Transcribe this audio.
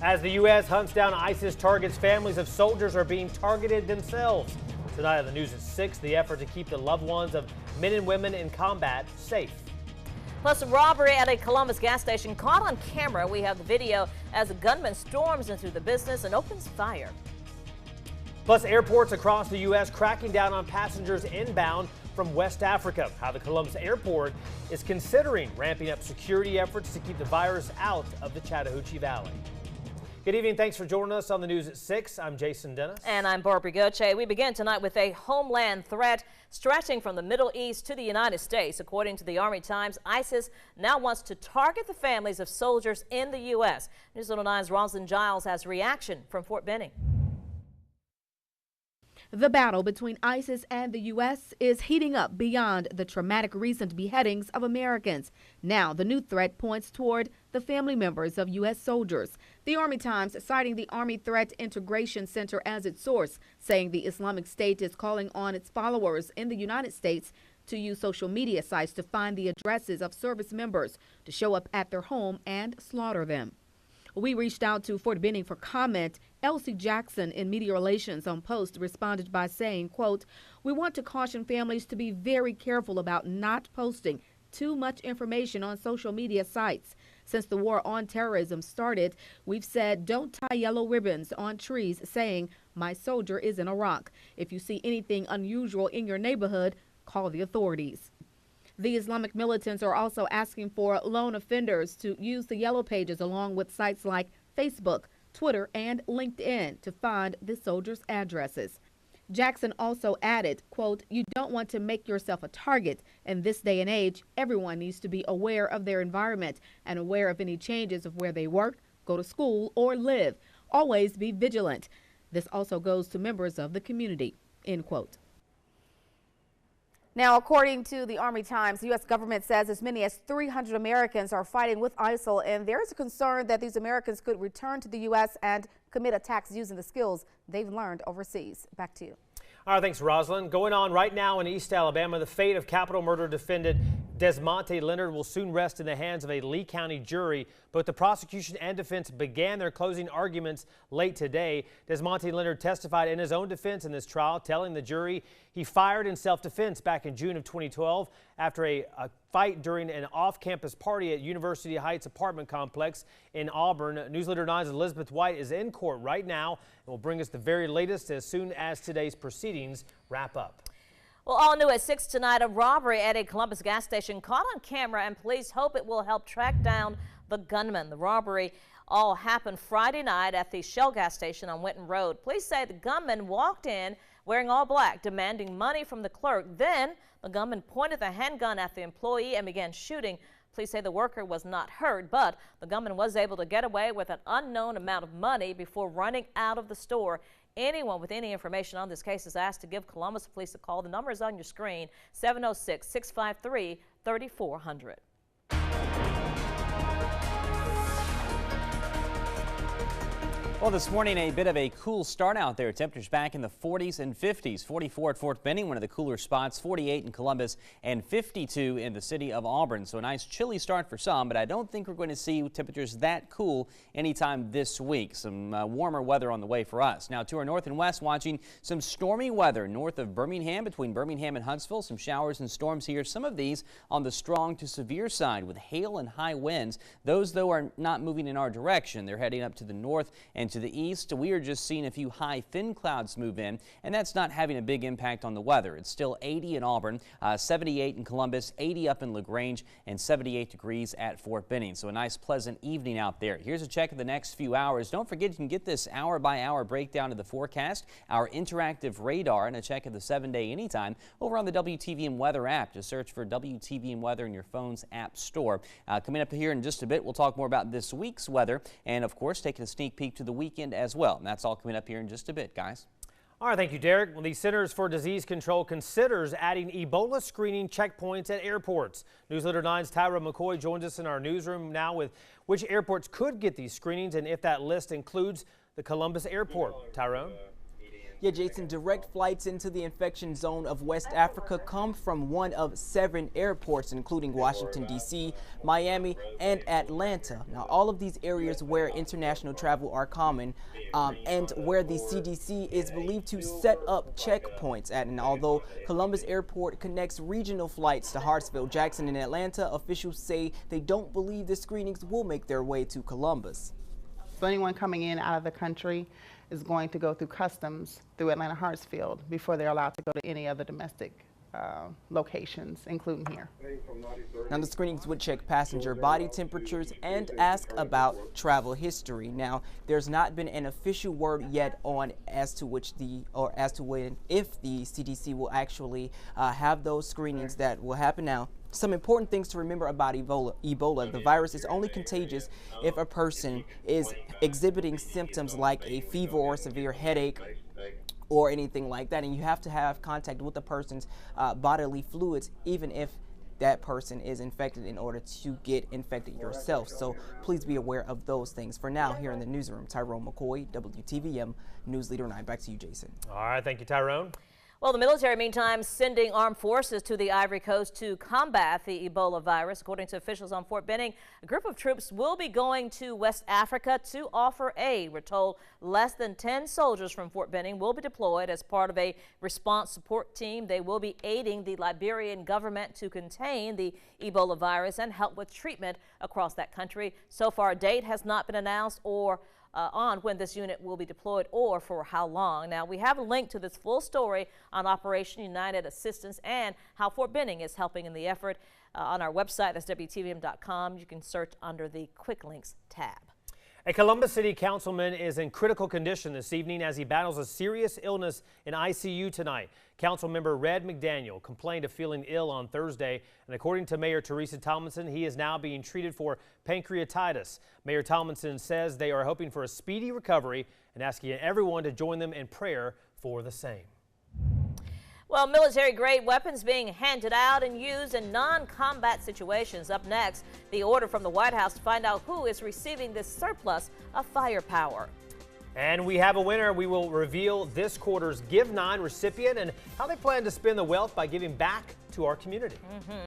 As the U.S. hunts down ISIS targets, families of soldiers are being targeted themselves. Tonight on the news at 6, the effort to keep the loved ones of men and women in combat safe. Plus, a robbery at a Columbus gas station caught on camera. We have the video as a gunman storms into the business and opens fire. Plus, airports across the U.S. cracking down on passengers inbound from West Africa. How the Columbus airport is considering ramping up security efforts to keep the virus out of the Chattahoochee Valley. Good evening. Thanks for joining us on the news at 6. I'm Jason Dennis. And I'm Barbara Goche. We begin tonight with a homeland threat stretching from the Middle East to the United States. According to the Army Times, ISIS now wants to target the families of soldiers in the U.S. News 9's Rosalind Giles has reaction from Fort Benning. The battle between ISIS and the U.S. is heating up beyond the traumatic recent beheadings of Americans. Now, the new threat points toward the family members of U.S. soldiers. The Army Times citing the Army Threat Integration Center as its source, saying the Islamic State is calling on its followers in the United States to use social media sites to find the addresses of service members, to show up at their home and slaughter them. We reached out to Fort Benning for comment. Elsie Jackson in Media Relations on Post responded by saying, quote, "We want to caution families to be very careful about not posting too much information on social media sites. Since the war on terrorism started, we've said don't tie yellow ribbons on trees saying, 'My soldier is in Iraq.' If you see anything unusual in your neighborhood, call the authorities." The Islamic militants are also asking for lone offenders to use the yellow pages along with sites like Facebook, Twitter, and LinkedIn to find the soldiers' addresses. Jackson also added, quote, "You don't want to make yourself a target. In this day and age, everyone needs to be aware of their environment and aware of any changes of where they work, go to school, or live. Always be vigilant. This also goes to members of the community," end quote. Now, according to the Army Times, the U.S. government says as many as 300 Americans are fighting with ISIL, and there is a concern that these Americans could return to the U.S. and commit attacks using the skills they've learned overseas. Back to you. All right, thanks, Rosalind. Going on right now in East Alabama, the fate of capital murder defendant Desmonte Leonard will soon rest in the hands of a Lee County jury. Both the prosecution and defense began their closing arguments late today. Desmonte Leonard testified in his own defense in this trial, telling the jury he fired in self-defense back in June of 2012 after a fight during an off-campus party at University Heights apartment complex in Auburn. Newsletter 9's Elizabeth White is in court right now and will bring us the very latest as soon as today's proceedings wrap up. Well, all new at 6 tonight, a robbery at a Columbus gas station caught on camera, and police hope it will help track down the gunman. The robbery all happened Friday night at the Shell gas station on Winton Road. Police say the gunman walked in wearing all black, demanding money from the clerk. Then the gunman pointed the handgun at the employee and began shooting. Police say the worker was not hurt, but the gunman was able to get away with an unknown amount of money before running out of the store. Anyone with any information on this case is asked to give Columbus Police a call. The number is on your screen, 706-653-3400. Well, this morning, a bit of a cool start out there. Temperatures back in the 40s and 50s. 44 at Fort Benning, one of the cooler spots. 48 in Columbus and 52 in the city of Auburn. So a nice chilly start for some, but I don't think we're going to see temperatures that cool anytime this week. Some warmer weather on the way for us. Now to our north and west, watching some stormy weather north of Birmingham, between Birmingham and Huntsville. Some showers and storms here. Some of these on the strong to severe side with hail and high winds. Those, though, are not moving in our direction. They're heading up to the north and to the east. We are just seeing a few high thin clouds move in, and that's not having a big impact on the weather. It's still 80 in Auburn, 78 in Columbus, 80 up in LaGrange, and 78 degrees at Fort Benning. So a nice pleasant evening out there. Here's a check of the next few hours. Don't forget you can get this hour by hour breakdown of the forecast, our interactive radar, and a check of the 7-day anytime over on the WTVM weather app. Just search for WTVM weather in your phone's app store. Coming up here in just a bit, we'll talk more about this week's weather and, of course, taking a sneak peek to the weekend as well. And that's all coming up here in just a bit, guys. All right, thank you, Derek. Well, the Centers for Disease Control considers adding Ebola screening checkpoints at airports. Newsletter 9's Tyra McCoy joins us in our newsroom now with which airports could get these screenings and if that list includes the Columbus Airport. Tyrone? Yeah, Jason, direct flights into the infection zone of West Africa come from one of 7 airports, including Washington, D.C., Miami, and Atlanta. Now, all of these areas where international travel are common and where the CDC is believed to set up checkpoints at. And although Columbus Airport connects regional flights to Hartsville, Jackson, and Atlanta, officials say they don't believe the screenings will make their way to Columbus. So anyone coming in out of the country is going to go through customs through Atlanta Hartsfield before they're allowed to go to any other domestic locations, including here. Now, the screenings would check passenger body temperatures and ask about travel history. Now, there's not been an official word yet on as to when, if the CDC will actually have those screenings that will happen now. Some important things to remember about Ebola. The virus is only contagious if a person is exhibiting symptoms like a fever or severe headache or anything like that, and you have to have contact with the person's bodily fluids, even if that person is infected, in order to get infected yourself. So please be aware of those things. For now, here in the newsroom, Tyrone McCoy, WTVM News Leader 9. Back to you, Jason. All right, thank you, Tyrone. Well, the military, meantime, sending armed forces to the Ivory Coast to combat the Ebola virus. According to officials on Fort Benning, a group of troops will be going to West Africa to offer aid. We're told less than 10 soldiers from Fort Benning will be deployed as part of a response support team. They will be aiding the Liberian government to contain the Ebola virus and help with treatment across that country. So far, a date has not been announced or on when this unit will be deployed or for how long. Now, we have a link to this full story on Operation United Assistance and how Fort Benning is helping in the effort on our website. That's WTVM.com. You can search under the Quick Links tab. A Columbus City councilman is in critical condition this evening as he battles a serious illness in ICU tonight. Councilmember Red McDaniel complained of feeling ill on Thursday, and according to Mayor Teresa Tomlinson, he is now being treated for pancreatitis. Mayor Tomlinson says they are hoping for a speedy recovery and asking everyone to join them in prayer for the same. Well, military-grade weapons being handed out and used in non-combat situations. Up next, the order from the White House to find out who is receiving this surplus of firepower. And we have a winner. We will reveal this quarter's Give 9 recipient and how they plan to spend the wealth by giving back to our community.